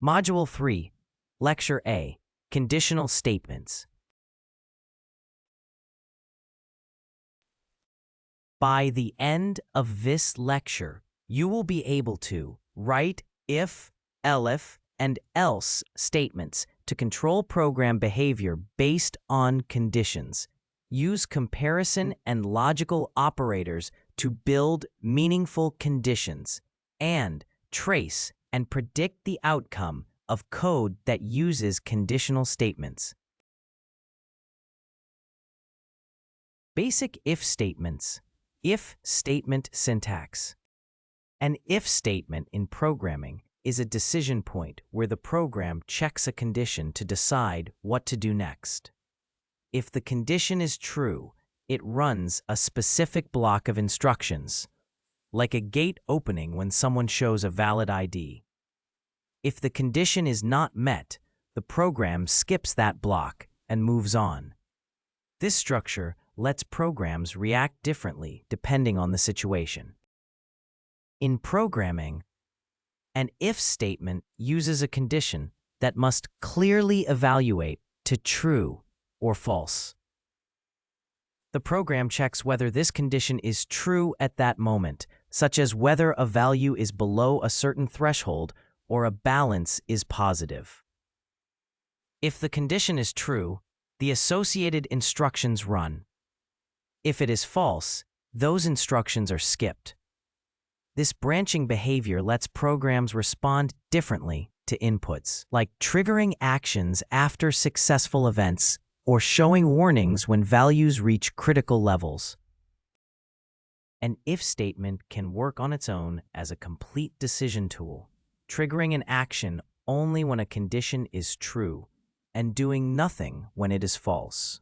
Module 3, Lecture A, Conditional Statements. By the end of this lecture, you will be able to write if, elif, and else statements to control program behavior based on conditions. Use comparison and logical operators to build meaningful conditions, and trace and predict the outcome of code that uses conditional statements. Basic if statements. If statement syntax. An if statement in programming is a decision point where the program checks a condition to decide what to do next. If the condition is true, it runs a specific block of instructions, like a gate opening when someone shows a valid ID. If the condition is not met, the program skips that block and moves on. This structure lets programs react differently depending on the situation. In programming, an if statement uses a condition that must clearly evaluate to true or false. The program checks whether this condition is true at that moment, such as whether a value is below a certain threshold or a balance is positive. If the condition is true, the associated instructions run. If it is false, those instructions are skipped. This branching behavior lets programs respond differently to inputs, like triggering actions after successful events or showing warnings when values reach critical levels. An if statement can work on its own as a complete decision tool, triggering an action only when a condition is true and doing nothing when it is false.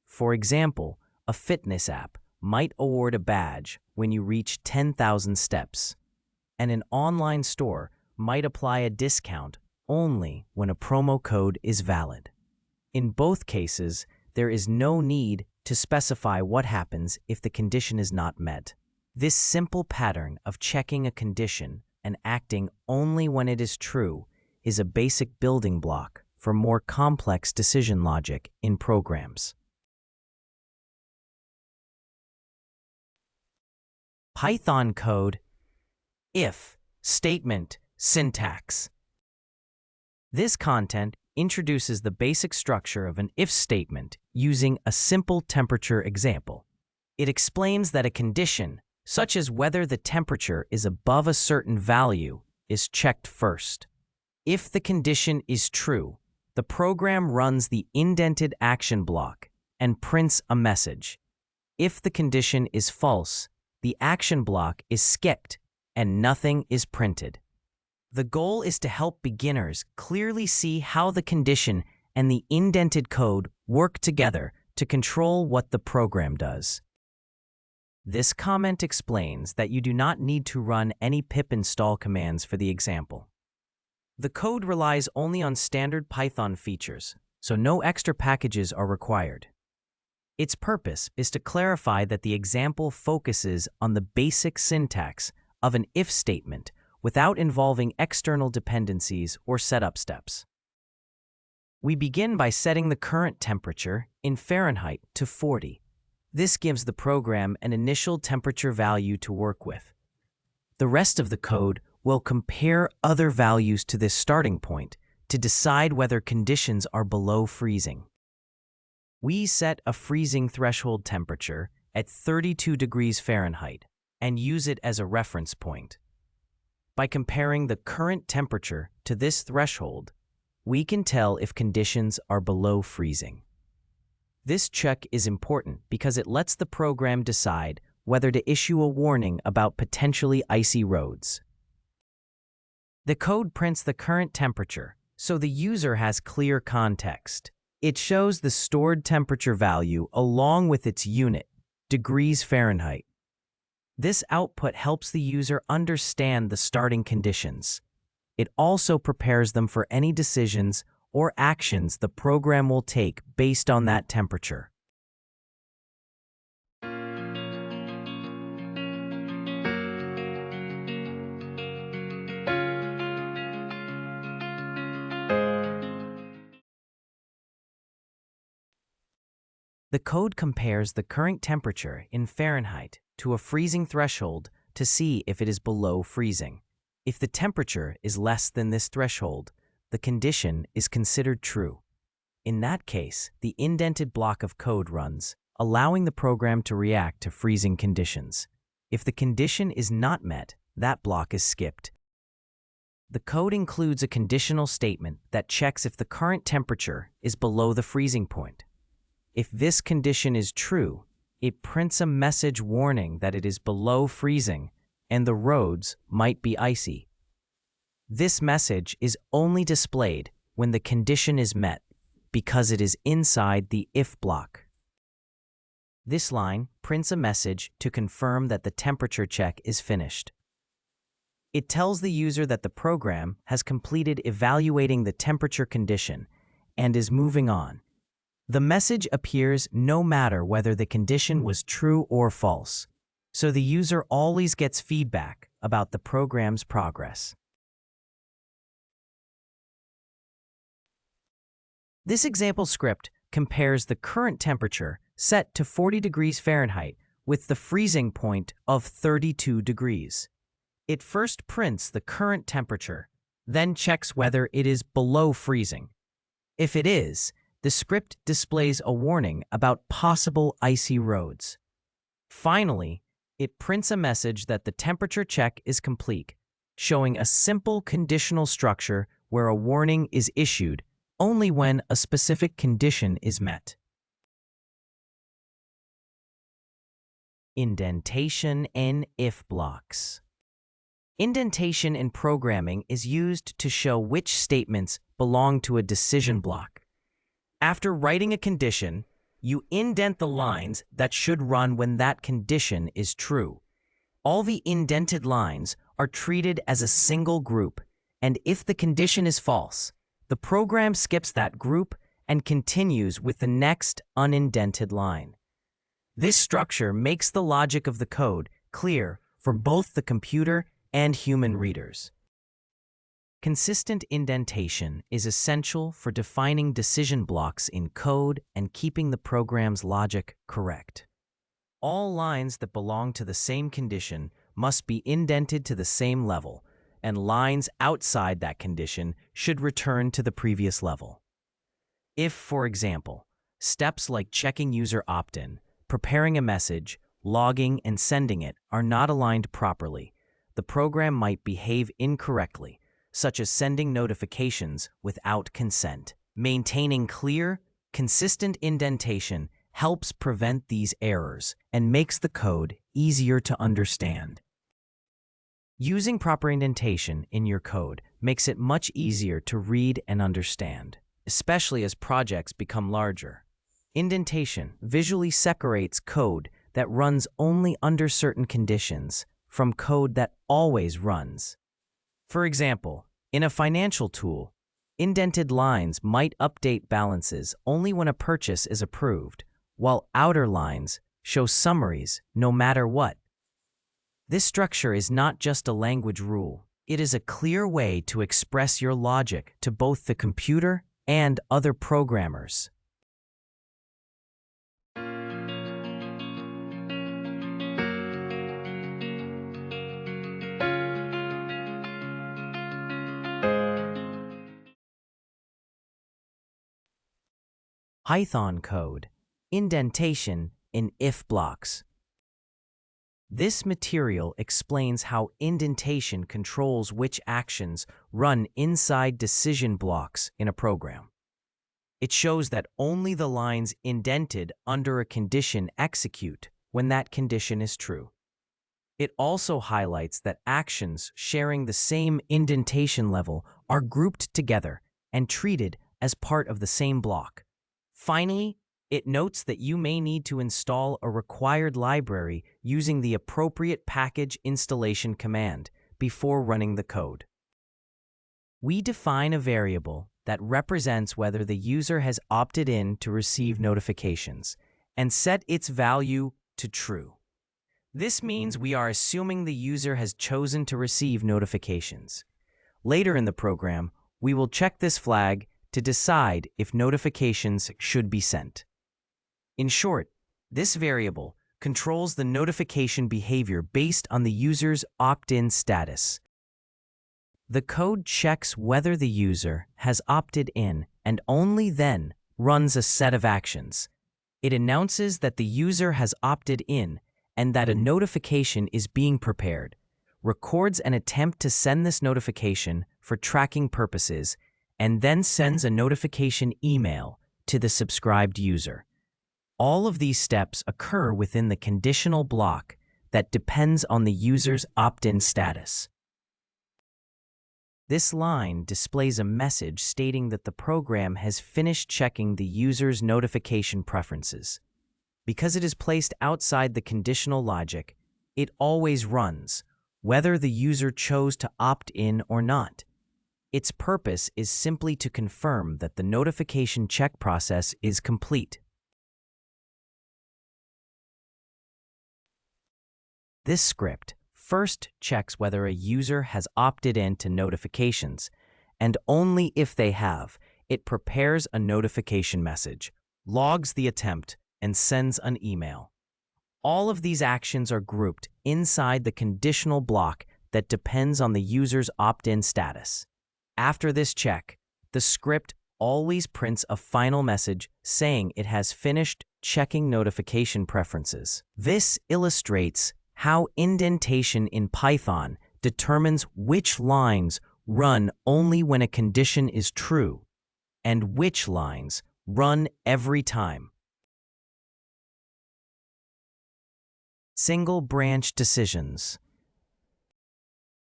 For example, a fitness app might award a badge when you reach 10,000 steps, and an online store might apply a discount only when a promo code is valid. In both cases, there is no need to specify what happens if the condition is not met. This simple pattern of checking a condition and acting only when it is true is a basic building block for more complex decision logic in programs. Python code if statement syntax. This content introduces the basic structure of an if statement using a simple temperature example. It explains that a condition, such as whether the temperature is above a certain value, is checked first. If the condition is true, the program runs the indented action block and prints a message. If the condition is false, the action block is skipped and nothing is printed. The goal is to help beginners clearly see how the condition and the indented code work together to control what the program does. This comment explains that you do not need to run any pip install commands for the example. The code relies only on standard Python features, so no extra packages are required. Its purpose is to clarify that the example focuses on the basic syntax of an if statement without involving external dependencies or setup steps. We begin by setting the current temperature in Fahrenheit to 40. This gives the program an initial temperature value to work with. The rest of the code will compare other values to this starting point to decide whether conditions are below freezing. We set a freezing threshold temperature at 32 degrees Fahrenheit and use it as a reference point. By comparing the current temperature to this threshold, we can tell if conditions are below freezing. This check is important because it lets the program decide whether to issue a warning about potentially icy roads. The code prints the current temperature, so the user has clear context. It shows the stored temperature value along with its unit, degrees Fahrenheit. This output helps the user understand the starting conditions. It also prepares them for any decisions or actions the program will take based on that temperature. The code compares the current temperature in Fahrenheit to a freezing threshold to see if it is below freezing. If the temperature is less than this threshold, the condition is considered true. In that case, the indented block of code runs, allowing the program to react to freezing conditions. If the condition is not met, that block is skipped. The code includes a conditional statement that checks if the current temperature is below the freezing point. If this condition is true, it prints a message warning that it is below freezing and the roads might be icy. This message is only displayed when the condition is met because it is inside the if block. This line prints a message to confirm that the temperature check is finished. It tells the user that the program has completed evaluating the temperature condition and is moving on. The message appears no matter whether the condition was true or false, so the user always gets feedback about the program's progress. This example script compares the current temperature set to 40 degrees Fahrenheit with the freezing point of 32 degrees. It first prints the current temperature, then checks whether it is below freezing. If it is, the script displays a warning about possible icy roads. Finally, it prints a message that the temperature check is complete, showing a simple conditional structure where a warning is issued only when a specific condition is met. Indentation in if blocks. Indentation in programming is used to show which statements belong to a decision block. After writing a condition, you indent the lines that should run when that condition is true. All the indented lines are treated as a single group, and if the condition is false, the program skips that group and continues with the next unindented line. This structure makes the logic of the code clear for both the computer and human readers. Consistent indentation is essential for defining decision blocks in code and keeping the program's logic correct. All lines that belong to the same condition must be indented to the same level, and lines outside that condition should return to the previous level. If, for example, steps like checking user opt-in, preparing a message, logging, and sending it are not aligned properly, the program might behave incorrectly, such as sending notifications without consent. Maintaining clear, consistent indentation helps prevent these errors and makes the code easier to understand. Using proper indentation in your code makes it much easier to read and understand, especially as projects become larger. Indentation visually separates code that runs only under certain conditions from code that always runs. For example, in a financial tool, indented lines might update balances only when a purchase is approved, while outer lines show summaries no matter what. This structure is not just a language rule. It is a clear way to express your logic to both the computer and other programmers. Python code, indentation in if blocks. This material explains how indentation controls which actions run inside decision blocks in a program. It shows that only the lines indented under a condition execute when that condition is true. It also highlights that actions sharing the same indentation level are grouped together and treated as part of the same block. Finally, it notes that you may need to install a required library using the appropriate package installation command before running the code. We define a variable that represents whether the user has opted in to receive notifications and set its value to true. This means we are assuming the user has chosen to receive notifications. Later in the program, we will check this flag to decide if notifications should be sent. In short, this variable controls the notification behavior based on the user's opt-in status. The code checks whether the user has opted in and only then runs a set of actions. It announces that the user has opted in and that a notification is being prepared, records an attempt to send this notification for tracking purposes, and then sends a notification email to the subscribed user. All of these steps occur within the conditional block that depends on the user's opt-in status. This line displays a message stating that the program has finished checking the user's notification preferences. Because it is placed outside the conditional logic, it always runs, whether the user chose to opt in or not. Its purpose is simply to confirm that the notification check process is complete. This script first checks whether a user has opted in to notifications, and only if they have, it prepares a notification message, logs the attempt, and sends an email. All of these actions are grouped inside the conditional block that depends on the user's opt-in status. After this check, the script always prints a final message saying it has finished checking notification preferences. This illustrates how indentation in Python determines which lines run only when a condition is true and which lines run every time. Single branch decisions.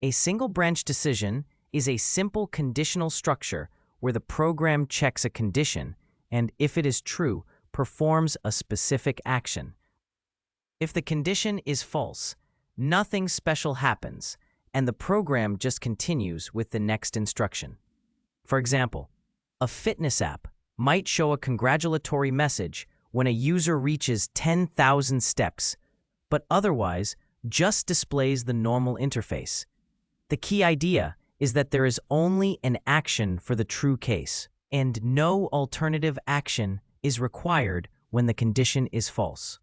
A single branch decision is a simple conditional structure where the program checks a condition and, if it is true, performs a specific action. If the condition is false, nothing special happens, and the program just continues with the next instruction. For example, a fitness app might show a congratulatory message when a user reaches 10,000 steps, but otherwise just displays the normal interface. The key idea is that there is only an action for the true case, and no alternative action is required when the condition is false.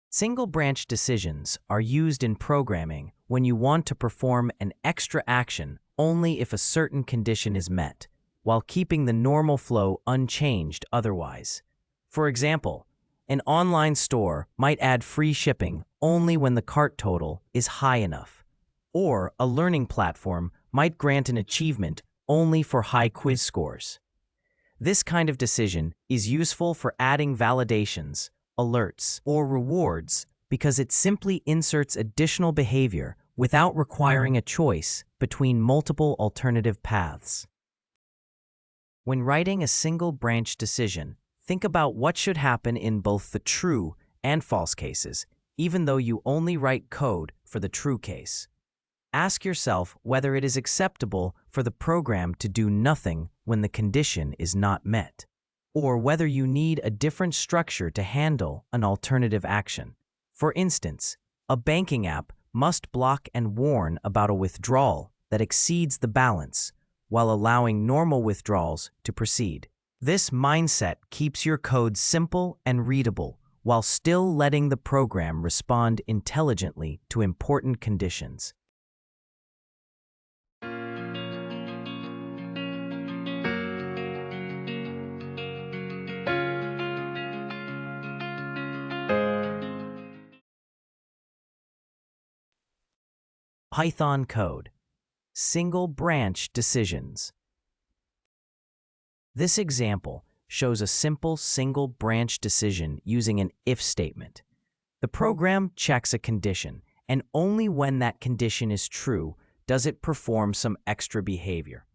Single branch decisions are used in programming when you want to perform an extra action only if a certain condition is met, while keeping the normal flow unchanged otherwise. For example, an online store might add free shipping only when the cart total is high enough, or a learning platform might grant an achievement only for high quiz scores. This kind of decision is useful for adding validations, alerts, or rewards because it simply inserts additional behavior without requiring a choice between multiple alternative paths. When writing a single branch decision, think about what should happen in both the true and false cases, even though you only write code for the true case. Ask yourself whether it is acceptable for the program to do nothing when the condition is not met, or whether you need a different structure to handle an alternative action. For instance, a banking app must block and warn about a withdrawal that exceeds the balance, while allowing normal withdrawals to proceed. This mindset keeps your code simple and readable, while still letting the program respond intelligently to important conditions. Python code. Single branch decisions. This example shows a simple single branch decision using an if statement. The program checks a condition, and only when that condition is true does it perform some extra behavior.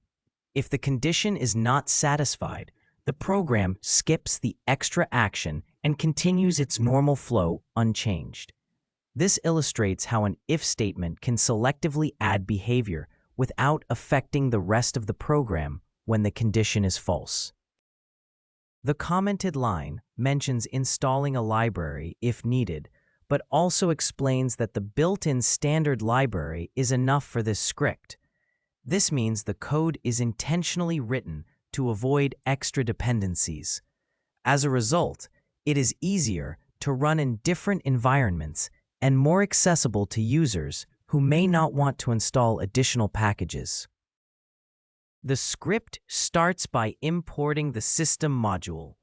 If the condition is not satisfied, the program skips the extra action and continues its normal flow unchanged. This illustrates how an if statement can selectively add behavior without affecting the rest of the program when the condition is false. The commented line mentions installing a library if needed, but also explains that the built-in standard library is enough for this script. This means the code is intentionally written to avoid extra dependencies. As a result, It is easier to run in different environments and more accessible to users who may not want to install additional packages. The script starts by importing the system module,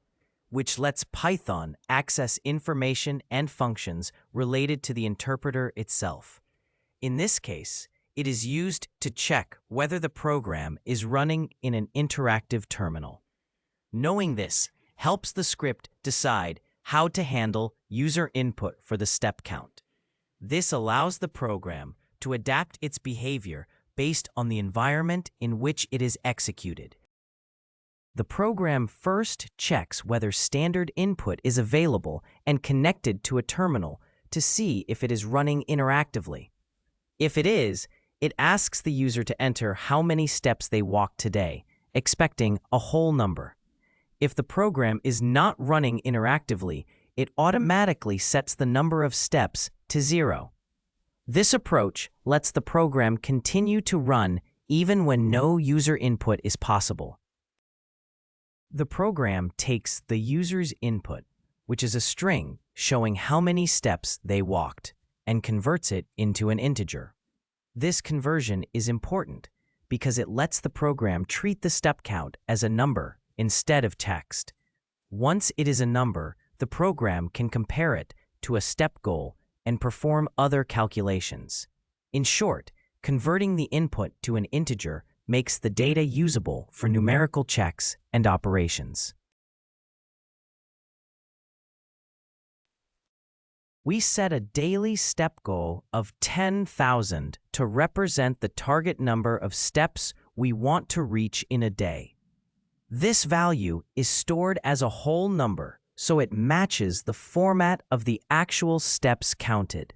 which lets Python access information and functions related to the interpreter itself. In this case, it is used to check whether the program is running in an interactive terminal. Knowing this helps the script decide how to handle user input for the step count. This allows the program to adapt its behavior based on the environment in which it is executed. The program first checks whether standard input is available and connected to a terminal to see if it is running interactively. If it is, it asks the user to enter how many steps they walked today, expecting a whole number. If the program is not running interactively, it automatically sets the number of steps to 0. This approach lets the program continue to run even when no user input is possible. The program takes the user's input, which is a string showing how many steps they walked, and converts it into an integer. This conversion is important because it lets the program treat the step count as a number instead of text. Once it is a number, the program can compare it to a step goal and perform other calculations. In short, converting the input to an integer makes the data usable for numerical checks and operations. We set a daily step goal of 10,000 to represent the target number of steps we want to reach in a day. This value is stored as a whole number, so it matches the format of the actual steps counted.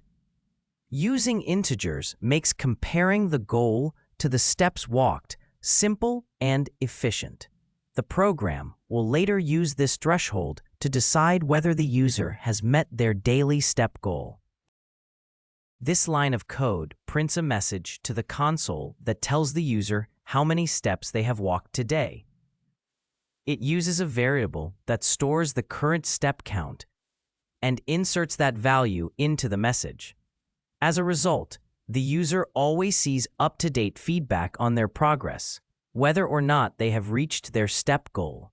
Using integers makes comparing the goal to the steps walked simple and efficient. The program will later use this threshold to decide whether the user has met their daily step goal. This line of code prints a message to the console that tells the user how many steps they have walked today. It uses a variable that stores the current step count and inserts that value into the message. As a result, the user always sees up-to-date feedback on their progress, whether or not they have reached their step goal.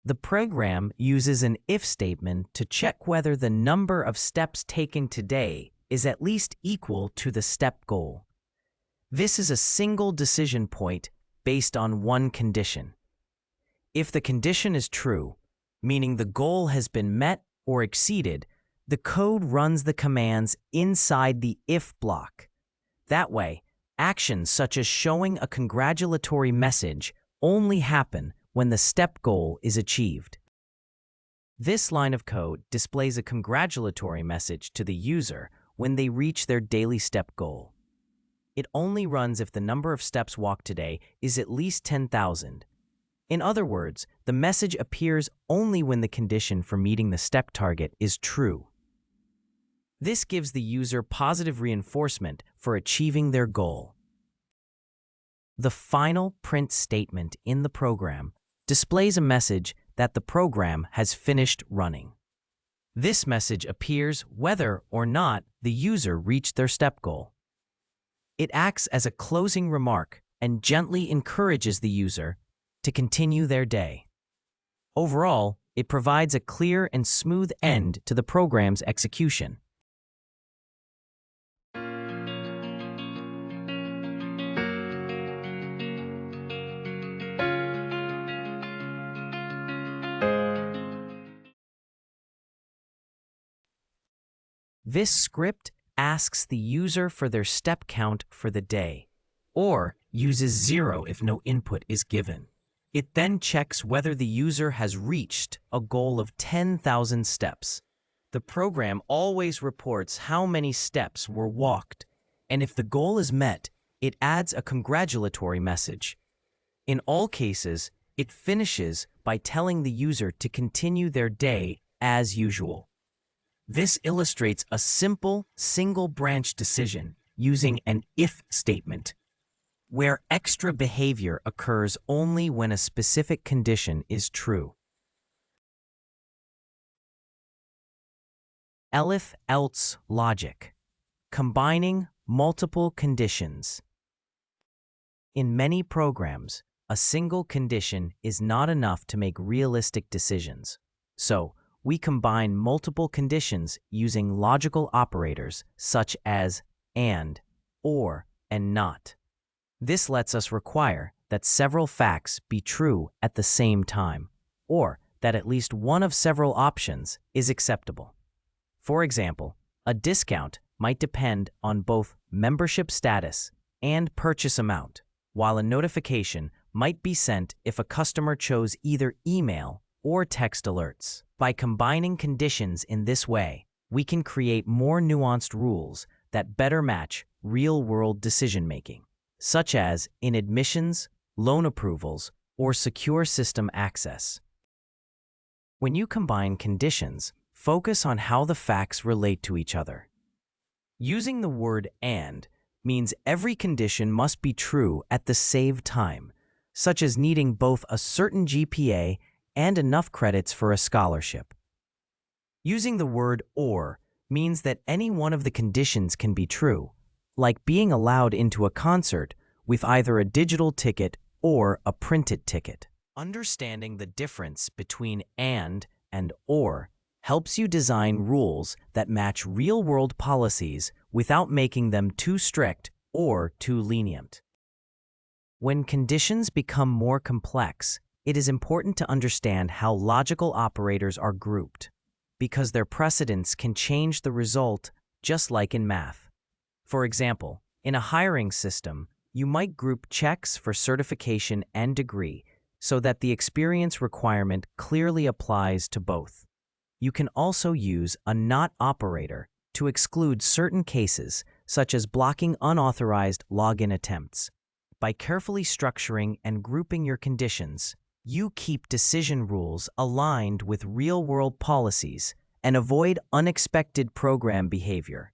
The program uses an if statement to check whether the number of steps taken today is at least equal to the step goal. This is a single decision point based on one condition. If the condition is true, meaning the goal has been met or exceeded, the code runs the commands inside the if block. That way, actions such as showing a congratulatory message only happen when the step goal is achieved. This line of code displays a congratulatory message to the user when they reach their daily step goal. It only runs if the number of steps walked today is at least 10,000. In other words, the message appears only when the condition for meeting the step target is true. This gives the user positive reinforcement for achieving their goal. The final print statement in the program displays a message that the program has finished running. This message appears whether or not the user reached their step goal. It acts as a closing remark and gently encourages the user to continue their day. Overall, it provides a clear and smooth end to the program's execution. This script asks the user for their step count for the day, or uses 0 if no input is given. It then checks whether the user has reached a goal of 10,000 steps. The program always reports how many steps were walked, and if the goal is met, it adds a congratulatory message. In all cases, it finishes by telling the user to continue their day as usual. This illustrates a simple, single-branch decision using an if statement, where extra behavior occurs only when a specific condition is true. If-else logic, combining multiple conditions. In many programs, a single condition is not enough to make realistic decisions. So, we combine multiple conditions using logical operators such as and, or, and not. This lets us require that several facts be true at the same time, or that at least one of several options is acceptable. For example, a discount might depend on both membership status and purchase amount, while a notification might be sent if a customer chose either email or text alerts. By combining conditions in this way, we can create more nuanced rules that better match real-world decision-making, such as in admissions, loan approvals, or secure system access. When you combine conditions, focus on how the facts relate to each other. Using the word "and" means every condition must be true at the same time, such as needing both a certain GPA and enough credits for a scholarship. Using the word "or" means that any one of the conditions can be true, like being allowed into a concert with either a digital ticket or a printed ticket. Understanding the difference between and or helps you design rules that match real-world policies without making them too strict or too lenient. When conditions become more complex, it is important to understand how logical operators are grouped, because their precedence can change the result, just like in math. For example, in a hiring system, you might group checks for certification and degree so that the experience requirement clearly applies to both. You can also use a not operator to exclude certain cases, such as blocking unauthorized login attempts. By carefully structuring and grouping your conditions, you keep decision rules aligned with real-world policies and avoid unexpected program behavior.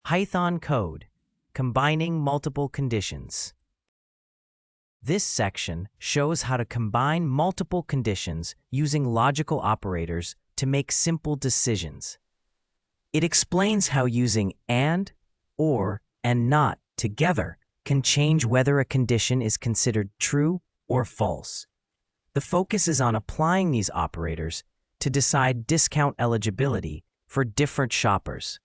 Python code, combining multiple conditions. This section shows how to combine multiple conditions using logical operators to make simple decisions. It explains how using and, or, and not together can change whether a condition is considered true or false. The focus is on applying these operators to decide discount eligibility for different shoppers.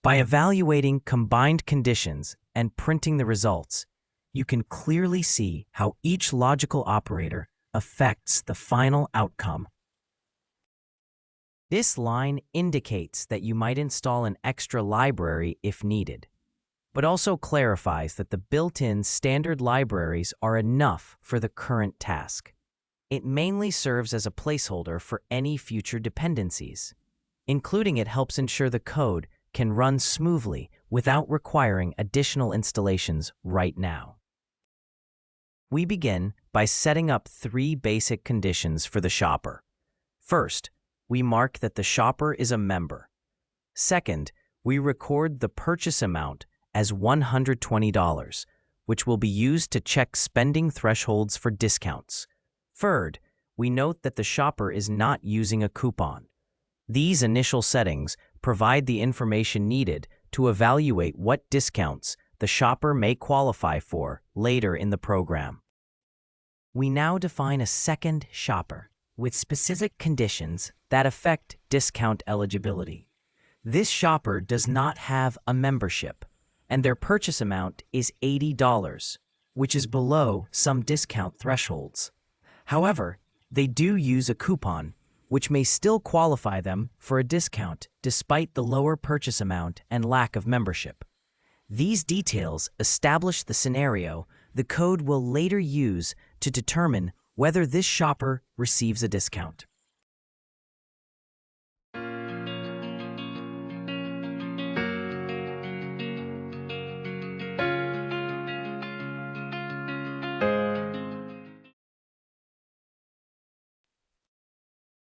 By evaluating combined conditions and printing the results, you can clearly see how each logical operator affects the final outcome. This line indicates that you might install an extra library if needed, but also clarifies that the built-in standard libraries are enough for the current task. It mainly serves as a placeholder for any future dependencies. Including it helps ensure the code can run smoothly without requiring additional installations right now. We begin by setting up 3 basic conditions for the shopper. First, we mark that the shopper is a member. Second, we record the purchase amount as $120, which will be used to check spending thresholds for discounts. Third, we note that the shopper is not using a coupon. These initial settings provide the information needed to evaluate what discounts the shopper may qualify for later in the program. We now define a second shopper with specific conditions that affect discount eligibility. This shopper does not have a membership, and their purchase amount is $80, which is below some discount thresholds. However, they do use a coupon, which may still qualify them for a discount despite the lower purchase amount and lack of membership. These details establish the scenario the code will later use to determine whether this shopper receives a discount.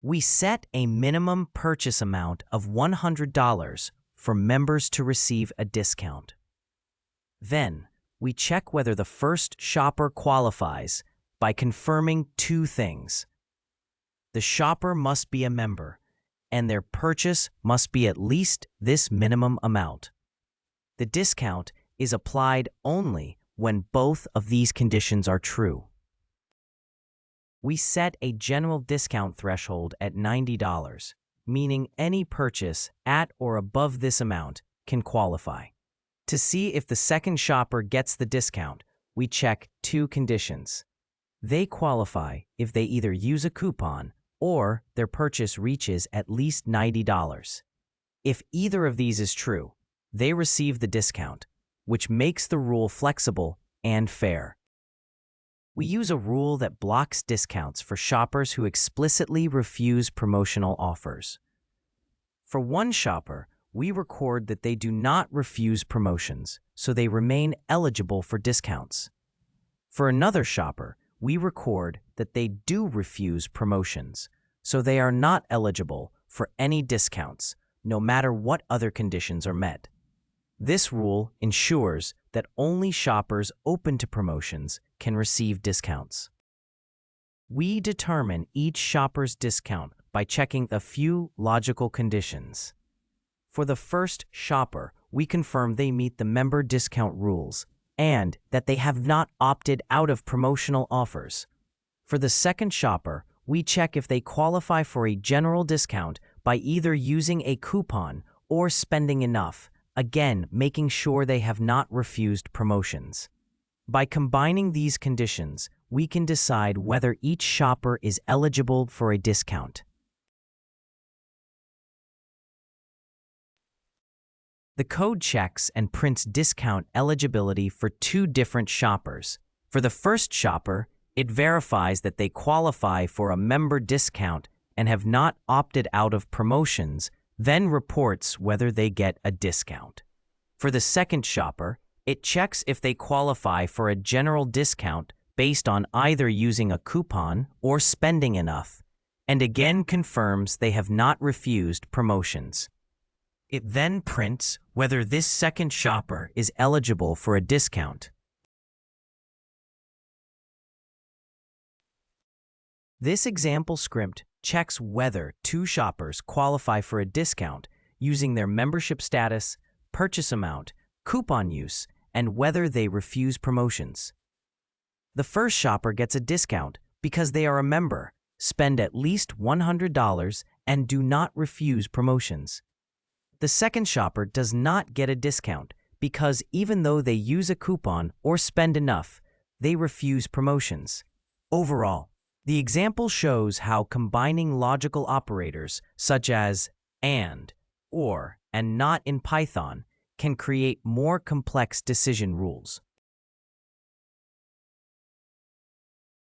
We set a minimum purchase amount of $100 for members to receive a discount. Then, we check whether the first shopper qualifies by confirming 2 things. The shopper must be a member, and their purchase must be at least this minimum amount. The discount is applied only when both of these conditions are true. We set a general discount threshold at $90, meaning any purchase at or above this amount can qualify. To see if the second shopper gets the discount, we check two conditions. They qualify if they either use a coupon or their purchase reaches at least $90. If either of these is true, they receive the discount, which makes the rule flexible and fair. We use a rule that blocks discounts for shoppers who explicitly refuse promotional offers. For one shopper, we record that they do not refuse promotions, so they remain eligible for discounts. For another shopper, we record that they do refuse promotions, so they are not eligible for any discounts, no matter what other conditions are met. This rule ensures that only shoppers open to promotions can receive discounts. We determine each shopper's discount by checking a few logical conditions. For the first shopper, we confirm they meet the member discount rules and that they have not opted out of promotional offers. For the second shopper, we check if they qualify for a general discount by either using a coupon or spending enough, again making sure they have not refused promotions. By combining these conditions, we can decide whether each shopper is eligible for a discount. The code checks and prints discount eligibility for two different shoppers. For the first shopper, it verifies that they qualify for a member discount and have not opted out of promotions, then reports whether they get a discount. For the second shopper, it checks if they qualify for a general discount based on either using a coupon or spending enough, and again confirms they have not refused promotions. It then prints whether this second shopper is eligible for a discount. This example script checks whether two shoppers qualify for a discount using their membership status, purchase amount, coupon use, and whether they refuse promotions. The first shopper gets a discount because they are a member, spend at least $100, and do not refuse promotions. The second shopper does not get a discount because even though they use a coupon or spend enough, they refuse promotions. Overall, the example shows how combining logical operators such as and, or, and not in Python can create more complex decision rules.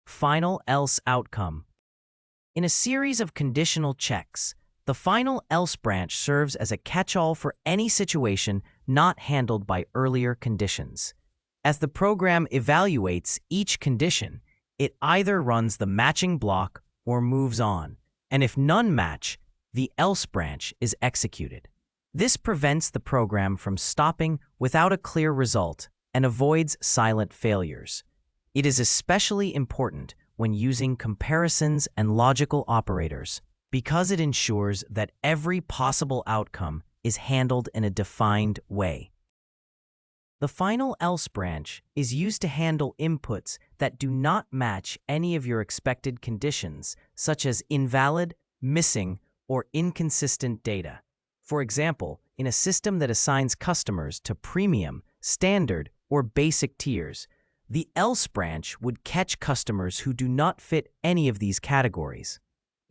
Final else outcome. In a series of conditional checks, the final else branch serves as a catch-all for any situation not handled by earlier conditions. As the program evaluates each condition, it either runs the matching block or moves on, and if none match, the else branch is executed. This prevents the program from stopping without a clear result and avoids silent failures. It is especially important when using comparisons and logical operators because it ensures that every possible outcome is handled in a defined way. The final else branch is used to handle inputs that do not match any of your expected conditions, such as invalid, missing, or inconsistent data. For example, in a system that assigns customers to premium, standard, or basic tiers, the else branch would catch customers who do not fit any of these categories.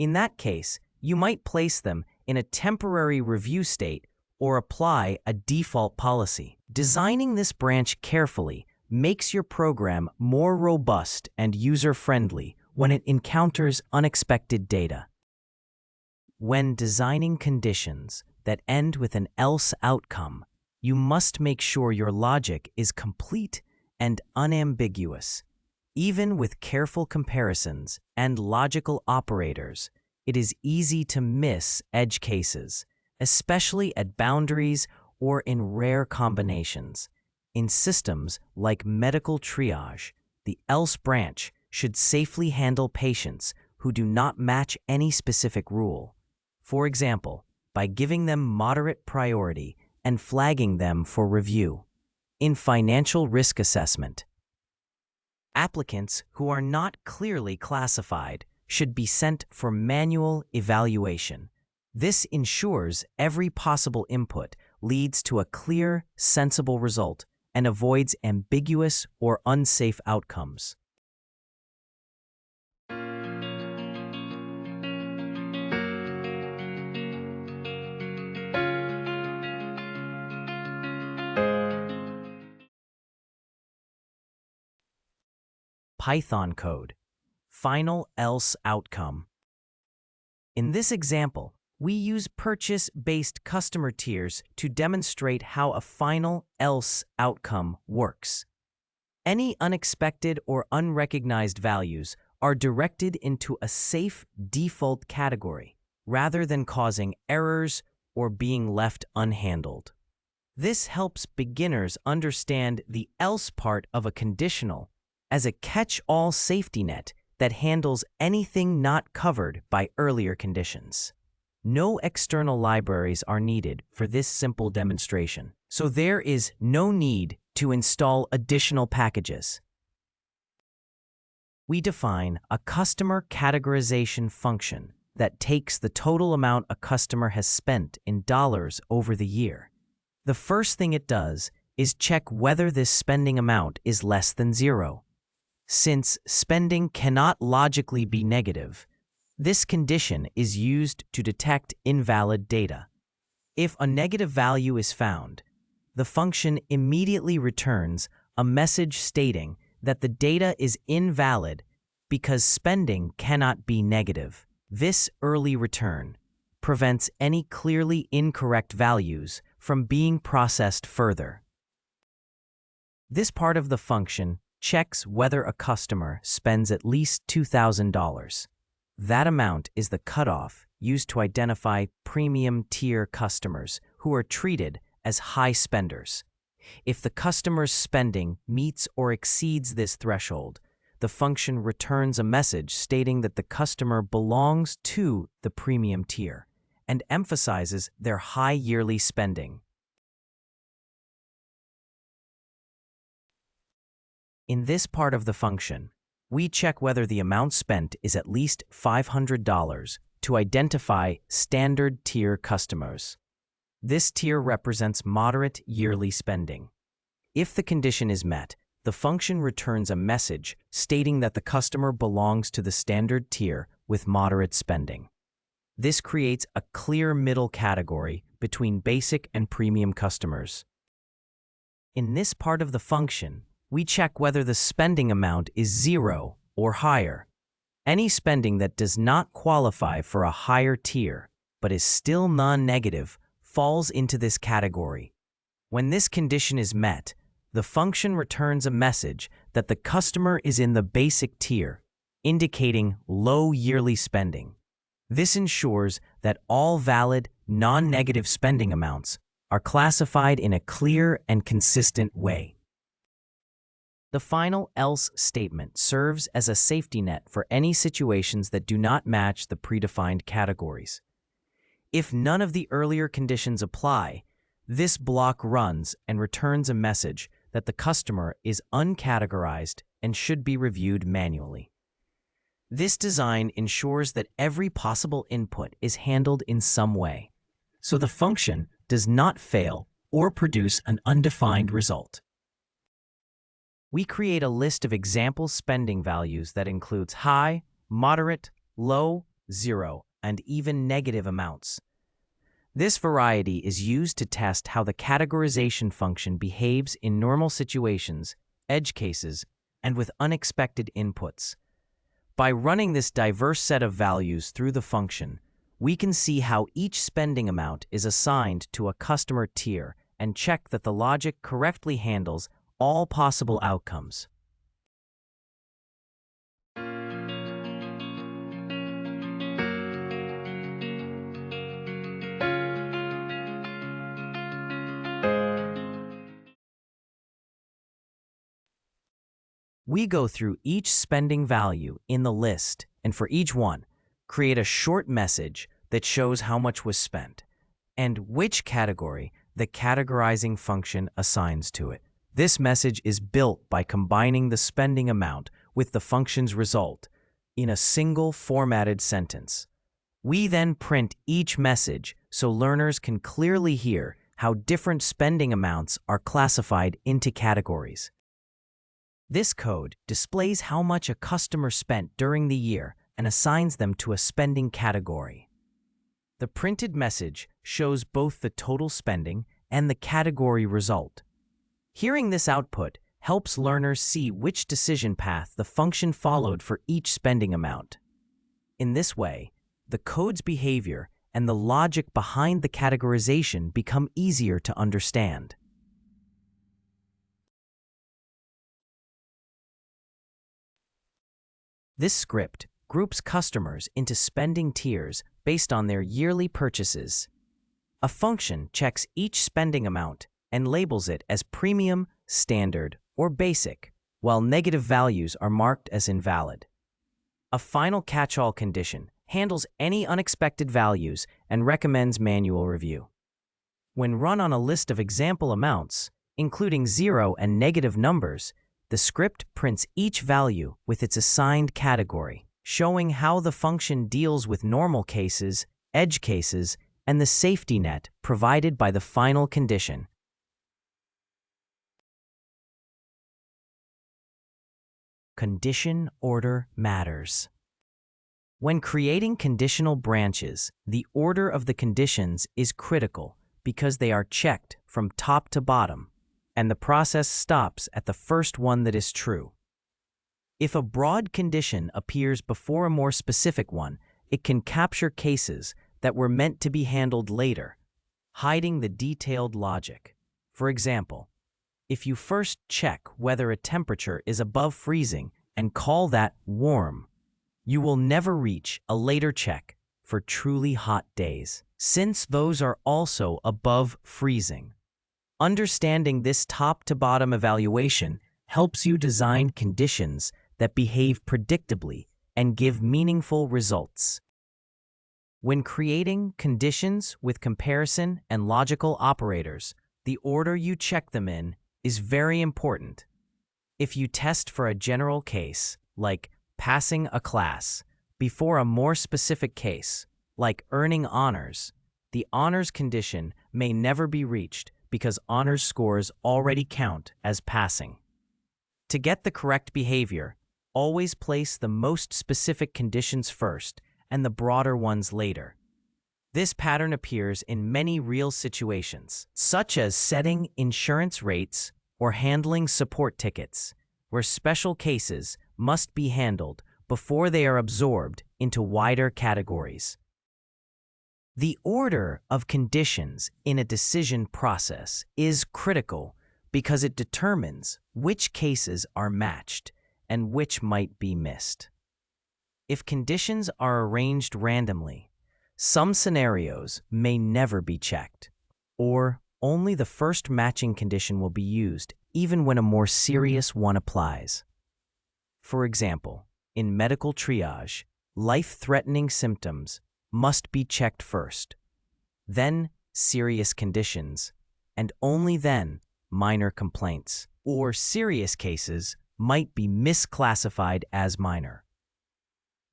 In that case, you might place them in a temporary review state or apply a default policy. Designing this branch carefully makes your program more robust and user-friendly when it encounters unexpected data. When designing conditions that end with an else outcome, you must make sure your logic is complete and unambiguous. Even with careful comparisons and logical operators, it is easy to miss edge cases, especially at boundaries or in rare combinations. In systems like medical triage, the else branch should safely handle patients who do not match any specific rule. For example, by giving them moderate priority and flagging them for review. In financial risk assessment, applicants who are not clearly classified should be sent for manual evaluation. This ensures every possible input leads to a clear, sensible result and avoids ambiguous or unsafe outcomes. Python code. Final else outcome. In this example, we use purchase-based customer tiers to demonstrate how a final else outcome works. Any unexpected or unrecognized values are directed into a safe default category, rather than causing errors or being left unhandled. This helps beginners understand the else part of a conditional as a catch-all safety net that handles anything not covered by earlier conditions. No external libraries are needed for this simple demonstration, so there is no need to install additional packages. We define a customer categorization function that takes the total amount a customer has spent in dollars over the year. The first thing it does is check whether this spending amount is less than 0. Since spending cannot logically be negative, this condition is used to detect invalid data. If a negative value is found, the function immediately returns a message stating that the data is invalid because spending cannot be negative. This early return prevents any clearly incorrect values from being processed further. This part of the function checks whether a customer spends at least $2,000. That amount is the cutoff used to identify premium tier customers who are treated as high spenders. If the customer's spending meets or exceeds this threshold, the function returns a message stating that the customer belongs to the premium tier and emphasizes their high yearly spending. In this part of the function, we check whether the amount spent is at least $500 to identify standard tier customers. This tier represents moderate yearly spending. If the condition is met, the function returns a message stating that the customer belongs to the standard tier with moderate spending. This creates a clear middle category between basic and premium customers. In this part of the function, we check whether the spending amount is 0 or higher. Any spending that does not qualify for a higher tier but is still non-negative falls into this category. When this condition is met, the function returns a message that the customer is in the basic tier, indicating low yearly spending. This ensures that all valid, non-negative spending amounts are classified in a clear and consistent way. The final else statement serves as a safety net for any situations that do not match the predefined categories. If none of the earlier conditions apply, this block runs and returns a message that the customer is uncategorized and should be reviewed manually. This design ensures that every possible input is handled in some way, so the function does not fail or produce an undefined result. We create a list of example spending values that includes high, moderate, low, 0, and even negative amounts. This variety is used to test how the categorization function behaves in normal situations, edge cases, and with unexpected inputs. By running this diverse set of values through the function, we can see how each spending amount is assigned to a customer tier and check that the logic correctly handles all possible outcomes. We go through each spending value in the list, and for each one, create a short message that shows how much was spent and which category the categorizing function assigns to it. This message is built by combining the spending amount with the function's result in a single formatted sentence. We then print each message so learners can clearly hear how different spending amounts are classified into categories. This code displays how much a customer spent during the year and assigns them to a spending category. The printed message shows both the total spending and the category result. Hearing this output helps learners see which decision path the function followed for each spending amount. In this way, the code's behavior and the logic behind the categorization become easier to understand. This script groups customers into spending tiers based on their yearly purchases. A function checks each spending amount and labels it as premium, standard, or basic, while negative values are marked as invalid. A final catch-all condition handles any unexpected values and recommends manual review. When run on a list of example amounts, including 0 and negative numbers, the script prints each value with its assigned category, showing how the function deals with normal cases, edge cases, and the safety net provided by the final condition. Condition order matters. When creating conditional branches, the order of the conditions is critical because they are checked from top to bottom, and the process stops at the first one that is true. If a broad condition appears before a more specific one, it can capture cases that were meant to be handled later, hiding the detailed logic. For example, if you first check whether a temperature is above freezing and call that warm, you will never reach a later check for truly hot days, since those are also above freezing. Understanding this top-to-bottom evaluation helps you design conditions that behave predictably and give meaningful results. When creating conditions with comparison and logical operators, the order you check them in is very important. If you test for a general case, like passing a class, before a more specific case, like earning honors, the honors condition may never be reached because honors scores already count as passing. To get the correct behavior, always place the most specific conditions first and the broader ones later. This pattern appears in many real situations, such as setting insurance rates or handling support tickets, where special cases must be handled before they are absorbed into wider categories. The order of conditions in a decision process is critical because it determines which cases are matched and which might be missed. If conditions are arranged randomly, some scenarios may never be checked, or only the first matching condition will be used even when a more serious one applies. For example, in medical triage, life-threatening symptoms must be checked first, then serious conditions, and only then minor complaints, or serious cases might be misclassified as minor.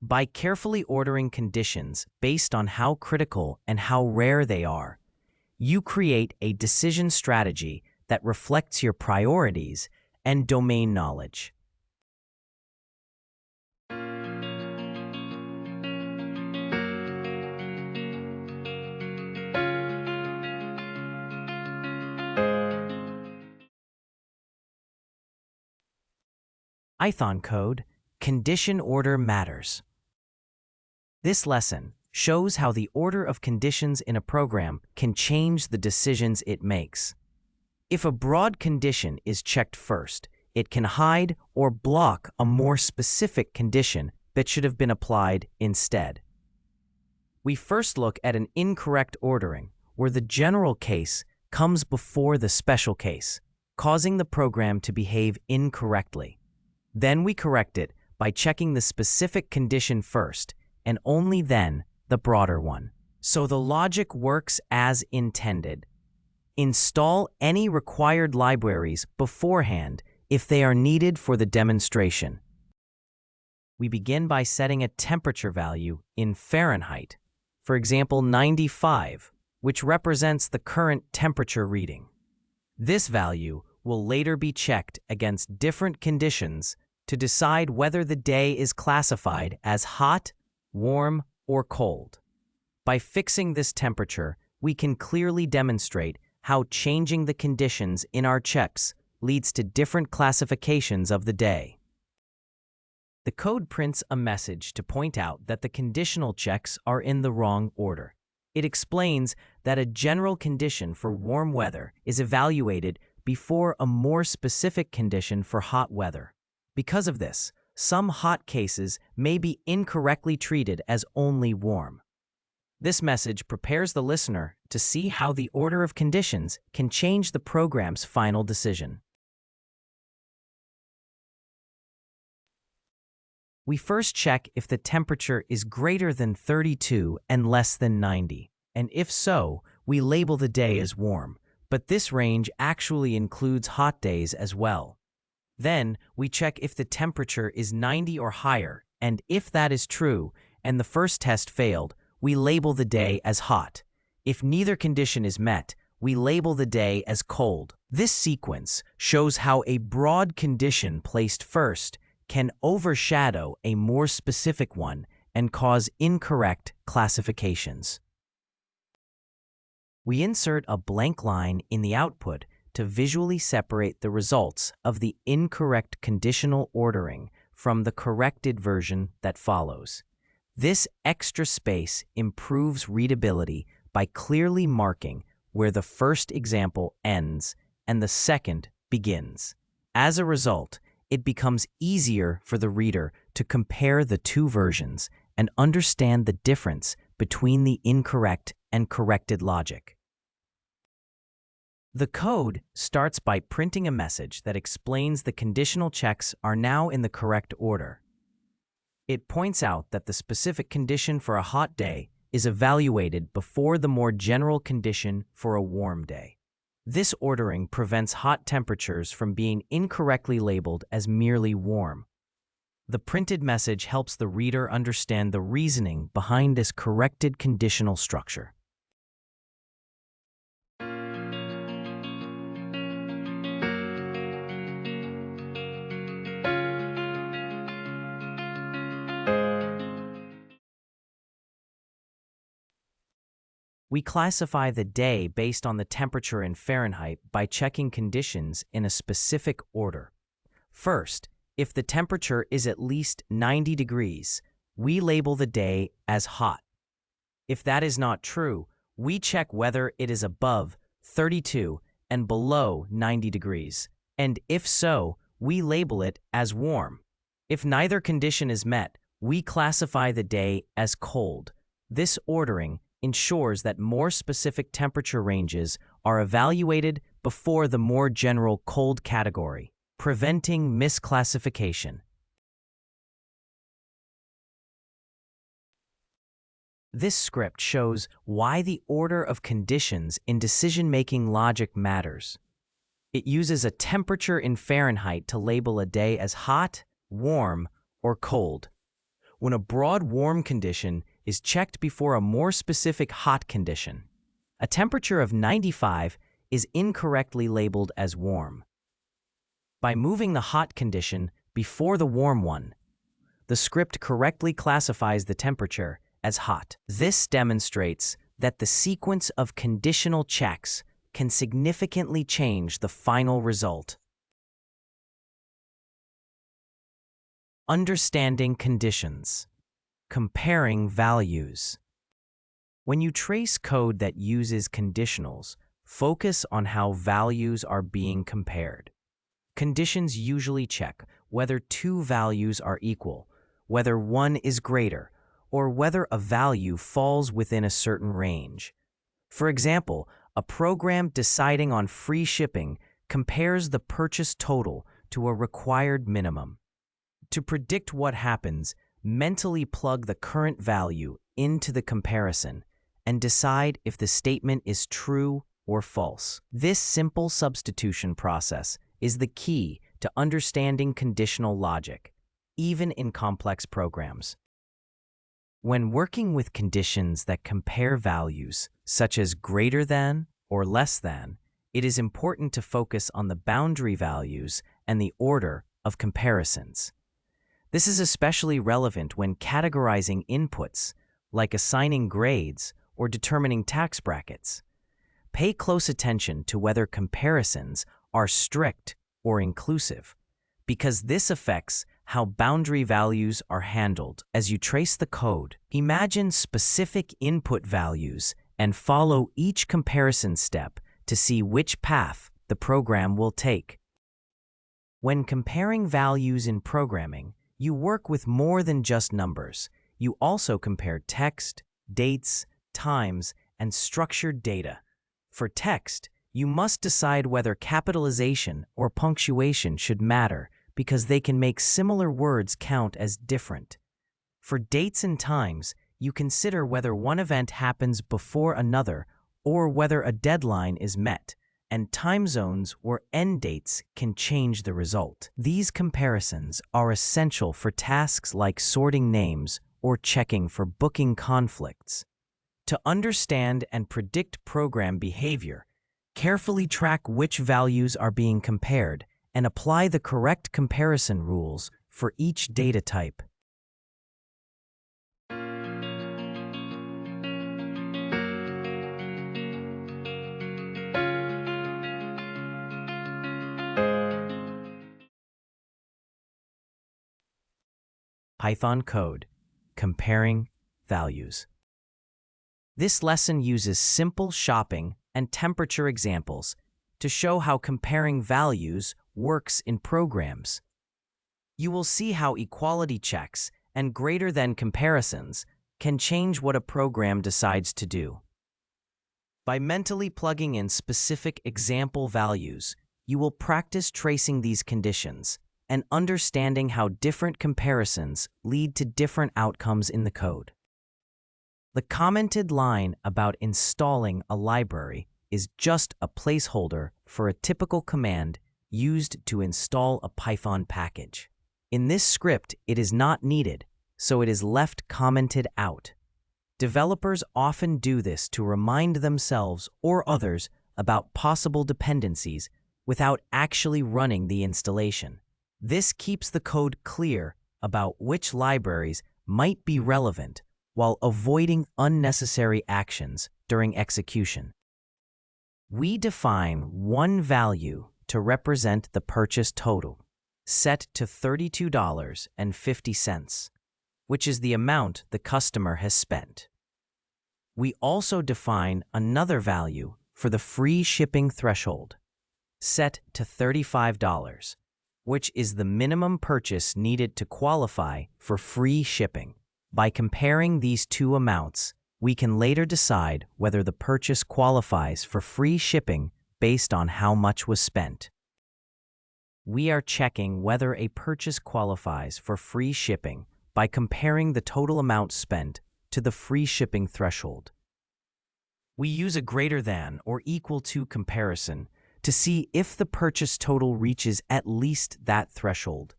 By carefully ordering conditions based on how critical and how rare they are, you create a decision strategy that reflects your priorities and domain knowledge. Python code, condition order matters. This lesson shows how the order of conditions in a program can change the decisions it makes. If a broad condition is checked first, it can hide or block a more specific condition that should have been applied instead. We first look at an incorrect ordering, where the general case comes before the special case, causing the program to behave incorrectly. Then we correct it by checking the specific condition first, and only then the broader one. So the logic works as intended. Install any required libraries beforehand if they are needed for the demonstration. We begin by setting a temperature value in Fahrenheit, for example 95, which represents the current temperature reading. This value will later be checked against different conditions to decide whether the day is classified as hot, warm, or cold. By fixing this temperature, we can clearly demonstrate how changing the conditions in our checks leads to different classifications of the day. The code prints a message to point out that the conditional checks are in the wrong order. It explains that a general condition for warm weather is evaluated before a more specific condition for hot weather. Because of this, some hot cases may be incorrectly treated as only warm. This message prepares the listener to see how the order of conditions can change the program's final decision. We first check if the temperature is greater than 32 and less than 90, and if so, we label the day as warm, but this range actually includes hot days as well. Then, we check if the temperature is 90 or higher, and if that is true, and the first test failed, we label the day as hot. If neither condition is met, we label the day as cold. This sequence shows how a broad condition placed first can overshadow a more specific one and cause incorrect classifications. We insert a blank line in the output to visually separate the results of the incorrect conditional ordering from the corrected version that follows. This extra space improves readability by clearly marking where the first example ends and the second begins. As a result, it becomes easier for the reader to compare the two versions and understand the difference between the incorrect and corrected logic. The code starts by printing a message that explains the conditional checks are now in the correct order. It points out that the specific condition for a hot day is evaluated before the more general condition for a warm day. This ordering prevents hot temperatures from being incorrectly labeled as merely warm. The printed message helps the reader understand the reasoning behind this corrected conditional structure. We classify the day based on the temperature in Fahrenheit by checking conditions in a specific order. First, if the temperature is at least 90 degrees, we label the day as hot. If that is not true, we check whether it is above 32 and below 90 degrees, and if so, we label it as warm. If neither condition is met, we classify the day as cold. This ordering ensures that more specific temperature ranges are evaluated before the more general cold category, preventing misclassification. This script shows why the order of conditions in decision-making logic matters. It uses a temperature in Fahrenheit to label a day as hot, warm, or cold. When a broad warm condition is checked before a more specific hot condition, a temperature of 95 is incorrectly labeled as warm. By moving the hot condition before the warm one, the script correctly classifies the temperature as hot. This demonstrates that the sequence of conditional checks can significantly change the final result. Understanding conditions. Comparing values. When you trace code that uses conditionals, focus on how values are being compared. Conditions usually check whether two values are equal, whether one is greater, or whether a value falls within a certain range. For example, a program deciding on free shipping compares the purchase total to a required minimum. To predict what happens, mentally plug the current value into the comparison and decide if the statement is true or false. This simple substitution process is the key to understanding conditional logic, even in complex programs. When working with conditions that compare values, such as greater than or less than, it is important to focus on the boundary values and the order of comparisons. This is especially relevant when categorizing inputs, like assigning grades or determining tax brackets. Pay close attention to whether comparisons are strict or inclusive, because this affects how boundary values are handled. As you trace the code, imagine specific input values and follow each comparison step to see which path the program will take. When comparing values in programming, you work with more than just numbers. You also compare text, dates, times, and structured data. For text, you must decide whether capitalization or punctuation should matter because they can make similar words count as different. For dates and times, you consider whether one event happens before another or whether a deadline is met, and time zones or end dates can change the result. These comparisons are essential for tasks like sorting names or checking for booking conflicts. To understand and predict program behavior, carefully track which values are being compared and apply the correct comparison rules for each data type. Python code, comparing values. This lesson uses simple shopping and temperature examples to show how comparing values works in programs. You will see how equality checks and greater than comparisons can change what a program decides to do. By mentally plugging in specific example values, you will practice tracing these conditions and understanding how different comparisons lead to different outcomes in the code. The commented line about installing a library is just a placeholder for a typical command used to install a Python package. In this script, it is not needed, so it is left commented out. Developers often do this to remind themselves or others about possible dependencies without actually running the installation. This keeps the code clear about which libraries might be relevant while avoiding unnecessary actions during execution. We define one value to represent the purchase total, set to $32.50, which is the amount the customer has spent. We also define another value for the free shipping threshold, set to $35, which is the minimum purchase needed to qualify for free shipping. By comparing these two amounts, we can later decide whether the purchase qualifies for free shipping based on how much was spent. We are checking whether a purchase qualifies for free shipping by comparing the total amount spent to the free shipping threshold. We use a greater than or equal to comparison to see if the purchase total reaches at least that threshold.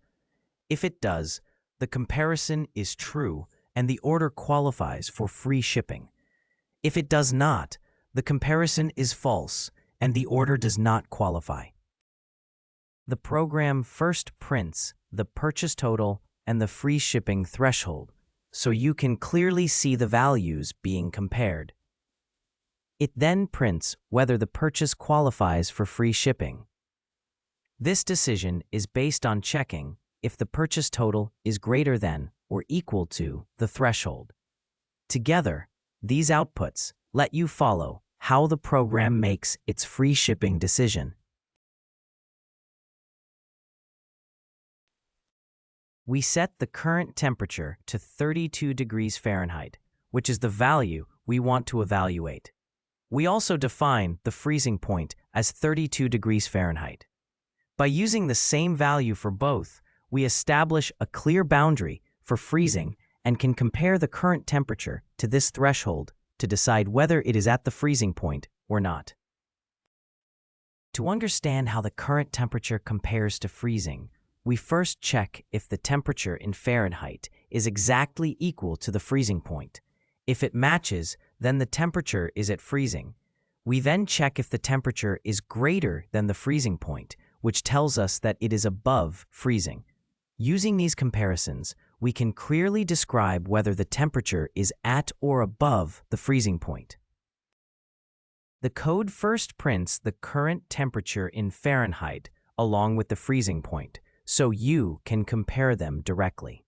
If it does, the comparison is true and the order qualifies for free shipping. If it does not, the comparison is false and the order does not qualify. The program first prints the purchase total and the free shipping threshold, so you can clearly see the values being compared. It then prints whether the purchase qualifies for free shipping. This decision is based on checking if the purchase total is greater than or equal to the threshold. Together, these outputs let you follow how the program makes its free shipping decision. We set the current temperature to 32 degrees Fahrenheit, which is the value we want to evaluate. We also define the freezing point as 32 degrees Fahrenheit. By using the same value for both, we establish a clear boundary for freezing and can compare the current temperature to this threshold to decide whether it is at the freezing point or not. To understand how the current temperature compares to freezing, we first check if the temperature in Fahrenheit is exactly equal to the freezing point. If it matches, then the temperature is at freezing. We then check if the temperature is greater than the freezing point, which tells us that it is above freezing. Using these comparisons, we can clearly describe whether the temperature is at or above the freezing point. The code first prints the current temperature in Fahrenheit along with the freezing point, so you can compare them directly.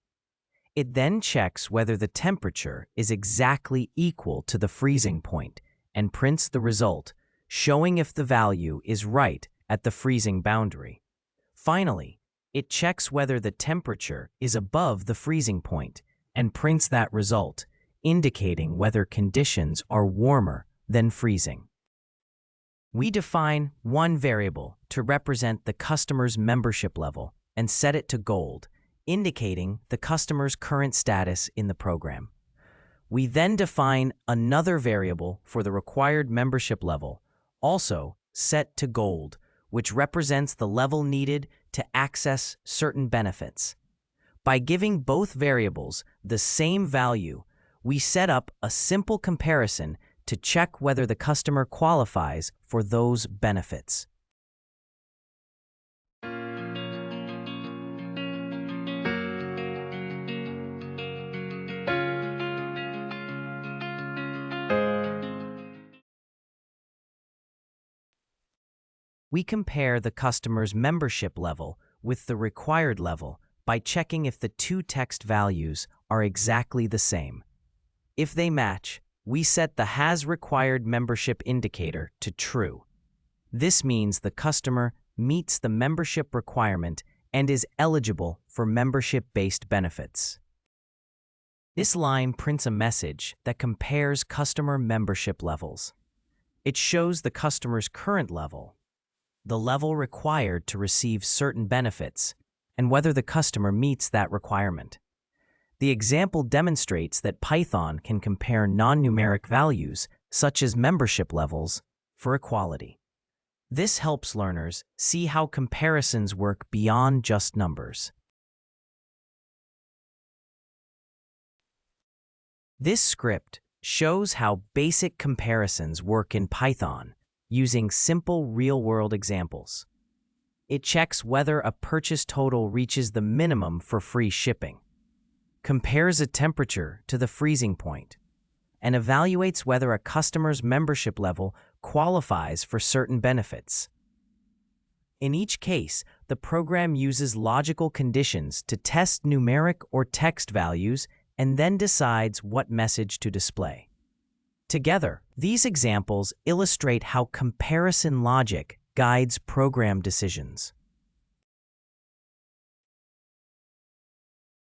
It then checks whether the temperature is exactly equal to the freezing point and prints the result, showing if the value is right at the freezing boundary. Finally, it checks whether the temperature is above the freezing point and prints that result, indicating whether conditions are warmer than freezing. We define one variable to represent the customer's membership level and set it to gold, indicating the customer's current status in the program. We then define another variable for the required membership level, also set to gold, which represents the level needed to access certain benefits. By giving both variables the same value, we set up a simple comparison to check whether the customer qualifies for those benefits. We compare the customer's membership level with the required level by checking if the two text values are exactly the same. If they match, we set the has required membership indicator to true. This means the customer meets the membership requirement and is eligible for membership-based benefits. This line prints a message that compares customer membership levels. It shows the customer's current level, the level required to receive certain benefits, and whether the customer meets that requirement. The example demonstrates that Python can compare non-numeric values, such as membership levels, for equality. This helps learners see how comparisons work beyond just numbers. This script shows how basic comparisons work in Python using simple real-world examples. It checks whether a purchase total reaches the minimum for free shipping, compares a temperature to the freezing point, and evaluates whether a customer's membership level qualifies for certain benefits. In each case, the program uses logical conditions to test numeric or text values and then decides what message to display. Together, these examples illustrate how comparison logic guides program decisions.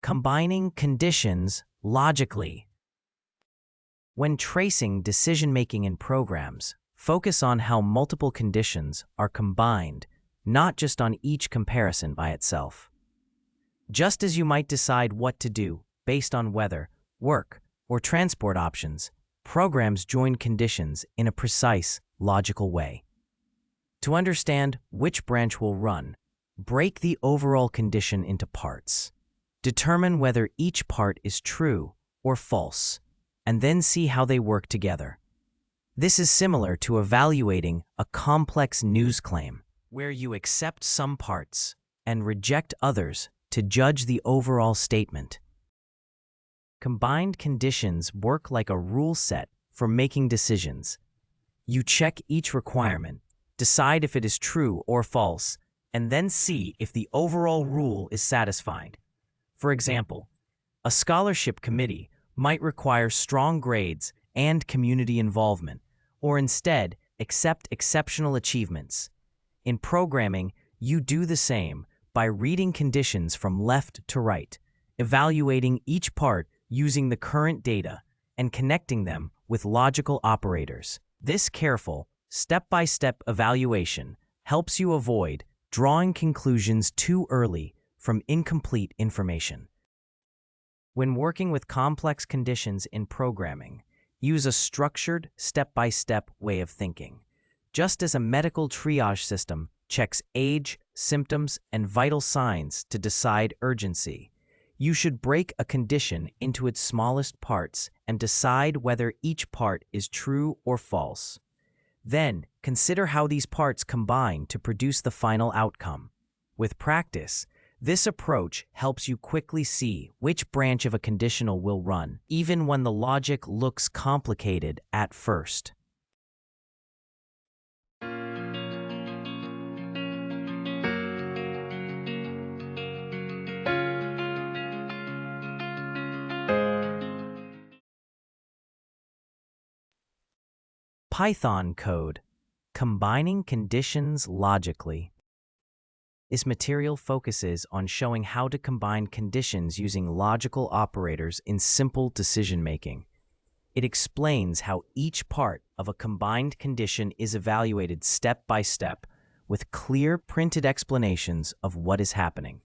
Combining conditions logically. When tracing decision-making in programs, focus on how multiple conditions are combined, not just on each comparison by itself. Just as you might decide what to do based on weather, work, or transport options, programs join conditions in a precise, logical way. To understand which branch will run, break the overall condition into parts. Determine whether each part is true or false, and then see how they work together. This is similar to evaluating a complex news claim, where you accept some parts and reject others to judge the overall statement. Combined conditions work like a rule set for making decisions. You check each requirement, decide if it is true or false, and then see if the overall rule is satisfied. For example, a scholarship committee might require strong grades and community involvement, or instead accept exceptional achievements. In programming, you do the same by reading conditions from left to right, evaluating each part using the current data, and connecting them with logical operators. This careful, step-by-step evaluation helps you avoid drawing conclusions too early from incomplete information. When working with complex conditions in programming, use a structured, step-by-step way of thinking. Just as a medical triage system checks age, symptoms, and vital signs to decide urgency, you should break a condition into its smallest parts and decide whether each part is true or false. Then, consider how these parts combine to produce the final outcome. With practice, this approach helps you quickly see which branch of a conditional will run, even when the logic looks complicated at first. Python code, combining conditions logically. This material focuses on showing how to combine conditions using logical operators in simple decision-making. It explains how each part of a combined condition is evaluated step by step, with clear printed explanations of what is happening.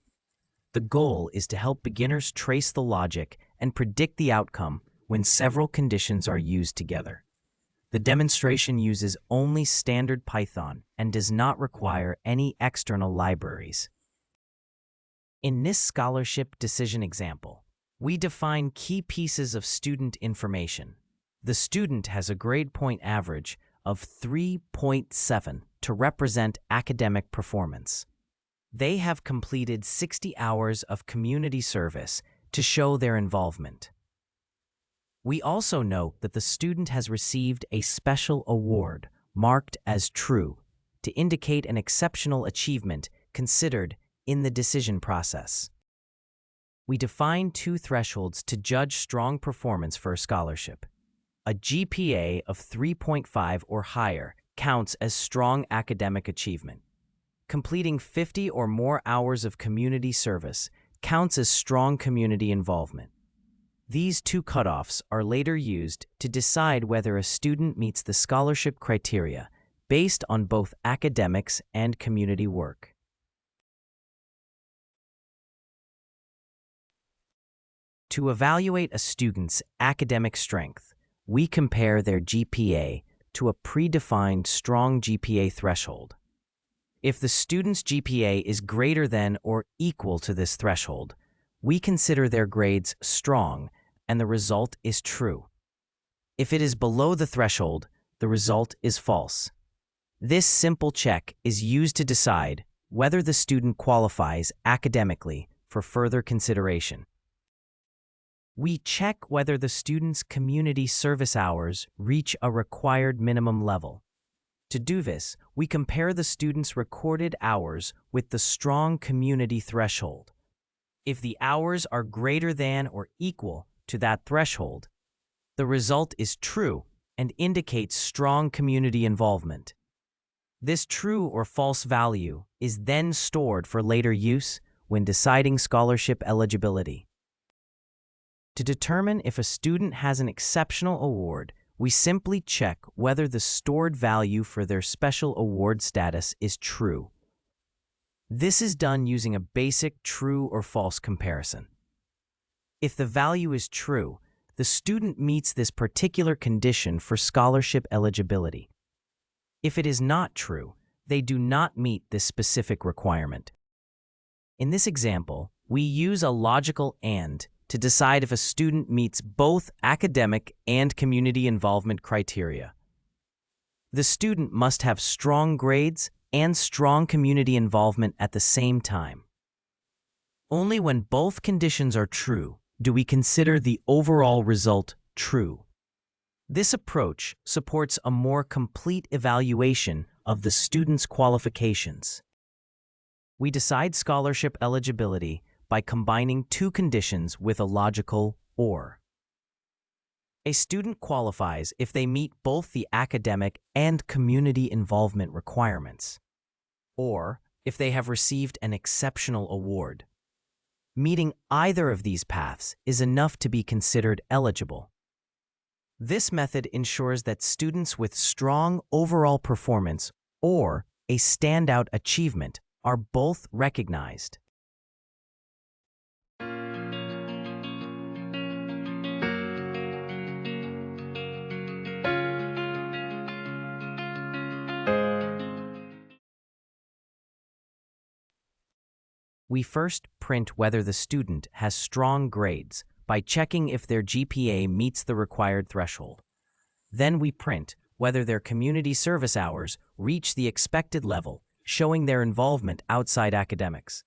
The goal is to help beginners trace the logic and predict the outcome when several conditions are used together. The demonstration uses only standard Python and does not require any external libraries. In this scholarship decision example, we define key pieces of student information. The student has a grade point average of 3.7 to represent academic performance. They have completed 60 hours of community service to show their involvement. We also note that the student has received a special award marked as true to indicate an exceptional achievement considered in the decision process. We define two thresholds to judge strong performance for a scholarship. A GPA of 3.5 or higher counts as strong academic achievement. Completing 50 or more hours of community service counts as strong community involvement. These two cutoffs are later used to decide whether a student meets the scholarship criteria based on both academics and community work. To evaluate a student's academic strength, we compare their GPA to a predefined strong GPA threshold. If the student's GPA is greater than or equal to this threshold, we consider their grades strong and the result is true. If it is below the threshold, the result is false. This simple check is used to decide whether the student qualifies academically for further consideration. We check whether the student's community service hours reach a required minimum level. To do this, we compare the student's recorded hours with the strong community threshold. If the hours are greater than or equal to that threshold, the result is true and indicates strong community involvement. This true or false value is then stored for later use when deciding scholarship eligibility. To determine if a student has an exceptional award, we simply check whether the stored value for their special award status is true. This is done using a basic true or false comparison. If the value is true, the student meets this particular condition for scholarship eligibility. If it is not true, they do not meet this specific requirement. In this example, we use a logical AND to decide if a student meets both academic and community involvement criteria. The student must have strong grades and strong community involvement at the same time. Only when both conditions are true do we consider the overall result true. This approach supports a more complete evaluation of the student's qualifications. We decide scholarship eligibility by combining two conditions with a logical OR. A student qualifies if they meet both the academic and community involvement requirements, or if they have received an exceptional award. Meeting either of these paths is enough to be considered eligible. This method ensures that students with strong overall performance or a standout achievement are both recognized. We first print whether the student has strong grades by checking if their GPA meets the required threshold. Then we print whether their community service hours reach the expected level, showing their involvement outside academics.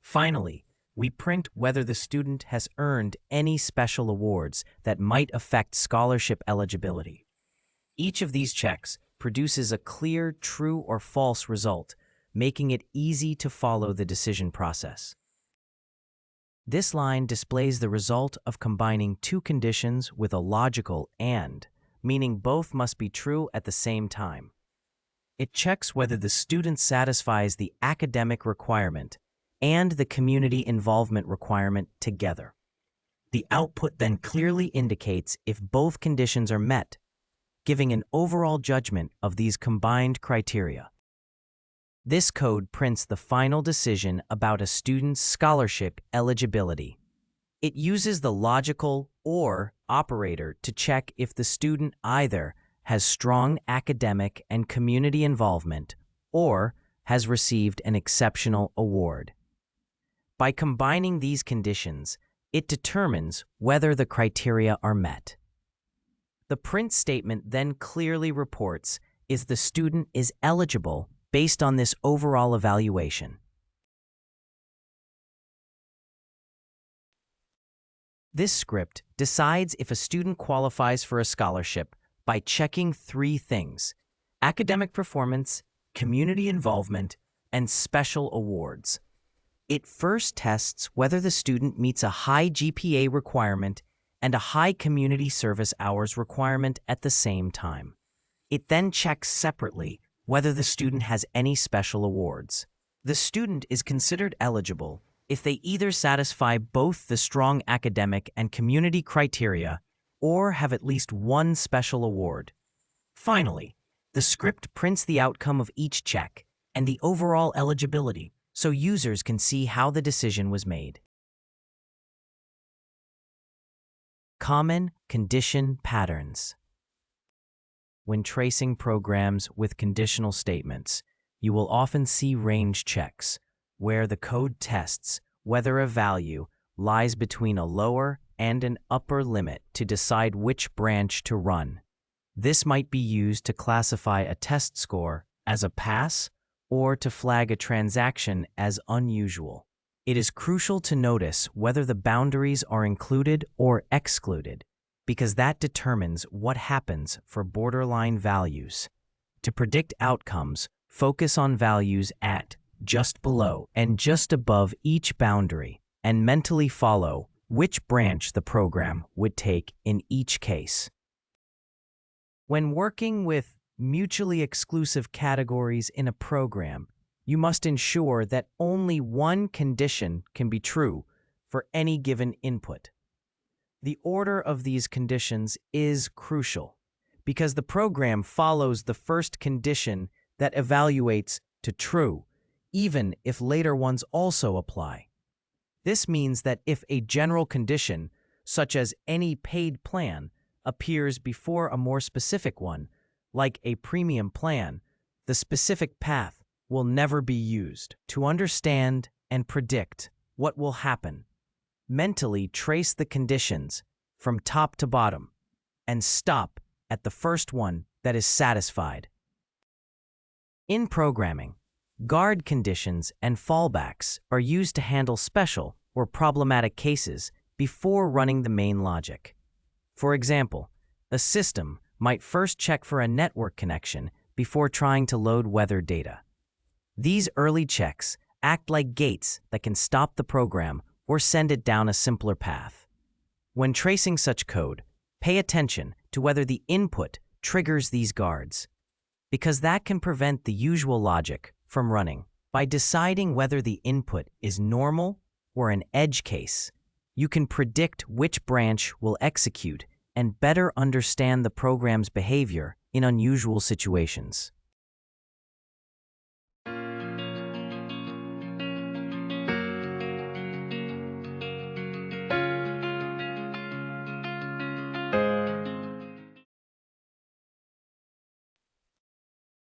Finally, we print whether the student has earned any special awards that might affect scholarship eligibility. Each of these checks produces a clear true or false result, making it easy to follow the decision process. This line displays the result of combining two conditions with a logical and, meaning both must be true at the same time. It checks whether the student satisfies the academic requirement and the community involvement requirement together. The output then clearly indicates if both conditions are met, giving an overall judgment of these combined criteria. This code prints the final decision about a student's scholarship eligibility. It uses the logical or operator to check if the student either has strong academic and community involvement or has received an exceptional award. By combining these conditions, it determines whether the criteria are met. The print statement then clearly reports if the student is eligible based on this overall evaluation. This script decides if a student qualifies for a scholarship by checking three things: academic performance, community involvement, and special awards. It first tests whether the student meets a high GPA requirement and a high community service hours requirement at the same time. It then checks separately whether the student has any special awards. The student is considered eligible if they either satisfy both the strong academic and community criteria or have at least one special award. Finally, the script prints the outcome of each check and the overall eligibility so users can see how the decision was made. Common condition patterns. When tracing programs with conditional statements, you will often see range checks, where the code tests whether a value lies between a lower and an upper limit to decide which branch to run. This might be used to classify a test score as a pass or to flag a transaction as unusual. It is crucial to notice whether the boundaries are included or excluded, because that determines what happens for borderline values. To predict outcomes, focus on values at, just below, and just above each boundary, and mentally follow which branch the program would take in each case. When working with mutually exclusive categories in a program, you must ensure that only one condition can be true for any given input. The order of these conditions is crucial because the program follows the first condition that evaluates to true, even if later ones also apply. This means that if a general condition, such as any paid plan, appears before a more specific one, like a premium plan, the specific path will never be used. To understand and predict what will happen, mentally trace the conditions from top to bottom and stop at the first one that is satisfied. In programming, guard conditions and fallbacks are used to handle special or problematic cases before running the main logic. For example, a system might first check for a network connection before trying to load weather data. These early checks act like gates that can stop the program or send it down a simpler path. When tracing such code, pay attention to whether the input triggers these guards, because that can prevent the usual logic from running. By deciding whether the input is normal or an edge case, you can predict which branch will execute and better understand the program's behavior in unusual situations.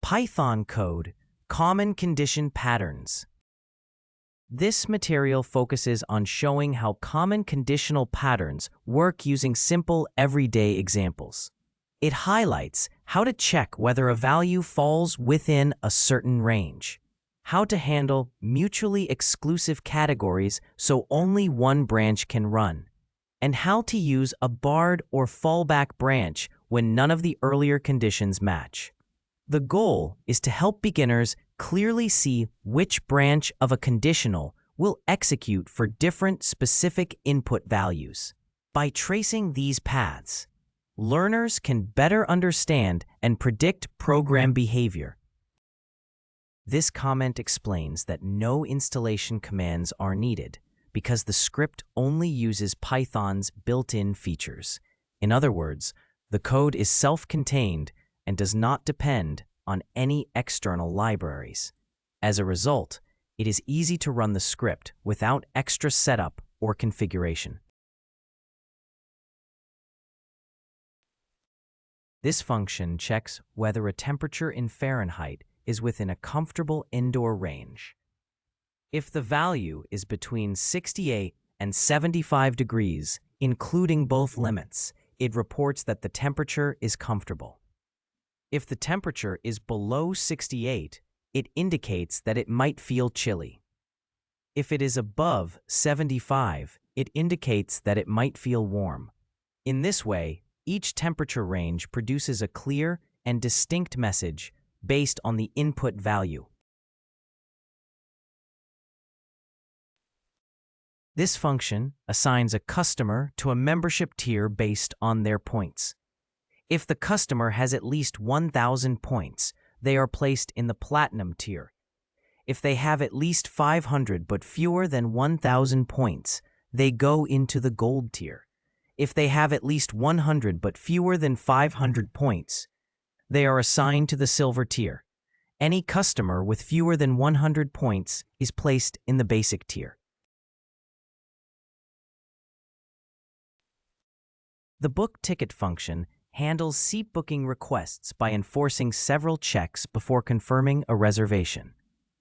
Python code, common condition patterns. This material focuses on showing how common conditional patterns work using simple, everyday examples. It highlights how to check whether a value falls within a certain range, how to handle mutually exclusive categories so only one branch can run, and how to use a barred or fallback branch when none of the earlier conditions match. The goal is to help beginners clearly see which branch of a conditional will execute for different specific input values. By tracing these paths, learners can better understand and predict program behavior. This comment explains that no installation commands are needed because the script only uses Python's built-in features. In other words, the code is self-contained and does not depend on any external libraries. As a result, it is easy to run the script without extra setup or configuration. This function checks whether a temperature in Fahrenheit is within a comfortable indoor range. If the value is between 68 and 75 degrees, including both limits, it reports that the temperature is comfortable. If the temperature is below 68, it indicates that it might feel chilly. If it is above 75, it indicates that it might feel warm. In this way, each temperature range produces a clear and distinct message based on the input value. This function assigns a customer to a membership tier based on their points. If the customer has at least 1,000 points, they are placed in the Platinum tier. If they have at least 500 but fewer than 1,000 points, they go into the Gold tier. If they have at least 100 but fewer than 500 points, they are assigned to the Silver tier. Any customer with fewer than 100 points is placed in the Basic tier. The book ticket function handles seat booking requests by enforcing several checks before confirming a reservation.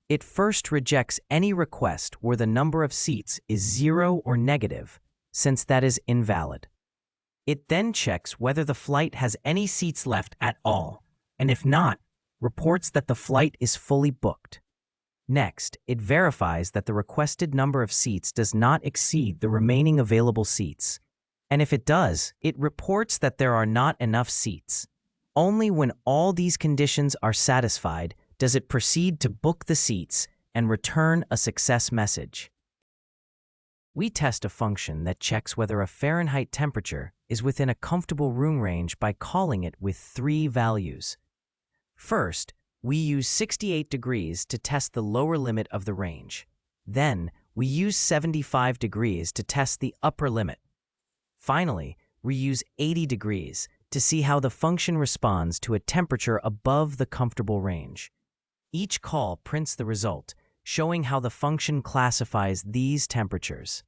It first rejects any request where the number of seats is 0 or negative, since that is invalid. It then checks whether the flight has any seats left at all, and if not, reports that the flight is fully booked. Next, it verifies that the requested number of seats does not exceed the remaining available seats. And if it does, it reports that there are not enough seats. Only when all these conditions are satisfied does it proceed to book the seats and return a success message. We test a function that checks whether a Fahrenheit temperature is within a comfortable room range by calling it with 3 values. First, we use 68 degrees to test the lower limit of the range. Then, we use 75 degrees to test the upper limit. Finally, we use 80 degrees to see how the function responds to a temperature above the comfortable range. Each call prints the result, showing how the function classifies these temperatures.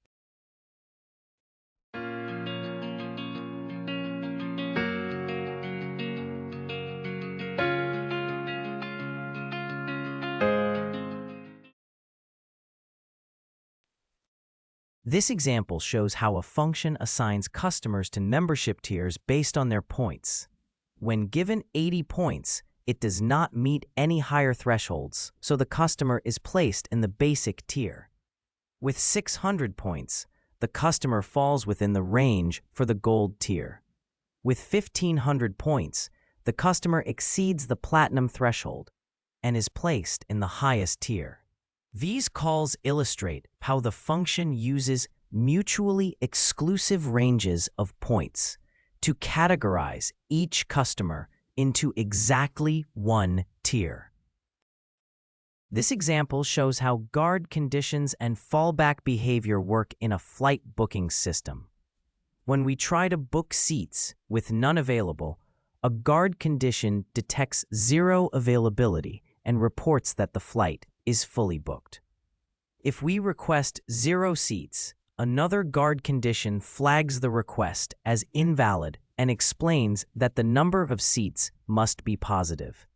This example shows how a function assigns customers to membership tiers based on their points. When given 80 points, it does not meet any higher thresholds, so the customer is placed in the Basic tier. With 600 points, the customer falls within the range for the Gold tier. With 1,500 points, the customer exceeds the Platinum threshold and is placed in the highest tier. These calls illustrate how the function uses mutually exclusive ranges of points to categorize each customer into exactly one tier. This example shows how guard conditions and fallback behavior work in a flight booking system. When we try to book seats with none available, a guard condition detects 0 availability and reports that the flight is fully booked. If we request 0 seats, another guard condition flags the request as invalid and explains that the number of seats must be positive.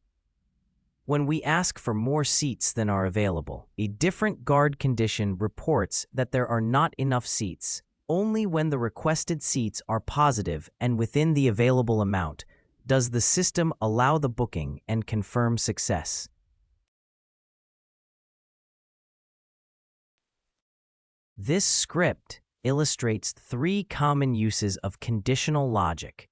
When we ask for more seats than are available, a different guard condition reports that there are not enough seats. Only when the requested seats are positive and within the available amount does the system allow the booking and confirm success. This script illustrates 3 common uses of conditional logic.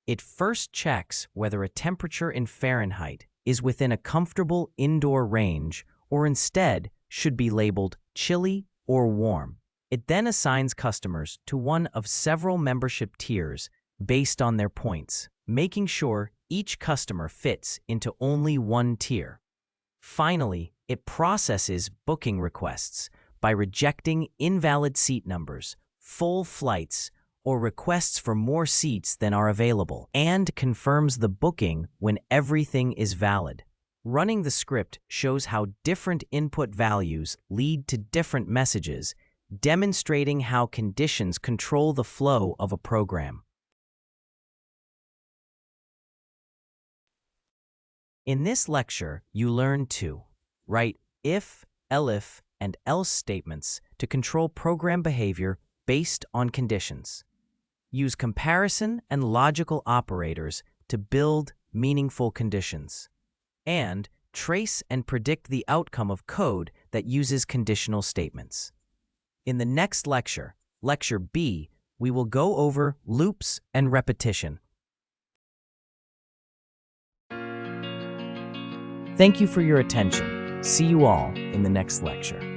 It first checks whether a temperature in Fahrenheit is within a comfortable indoor range or instead should be labeled chilly or warm. It then assigns customers to one of several membership tiers based on their points, making sure each customer fits into only one tier. Finally, it processes booking requests by rejecting invalid seat numbers, full flights, or requests for more seats than are available, and confirms the booking when everything is valid. Running the script shows how different input values lead to different messages, demonstrating how conditions control the flow of a program. In this lecture, you learn to write if, elif, and else statements to control program behavior based on conditions. Use comparison and logical operators to build meaningful conditions. And trace and predict the outcome of code that uses conditional statements. In the next lecture, Lecture B, we will go over loops and repetition. Thank you for your attention. See you all in the next lecture.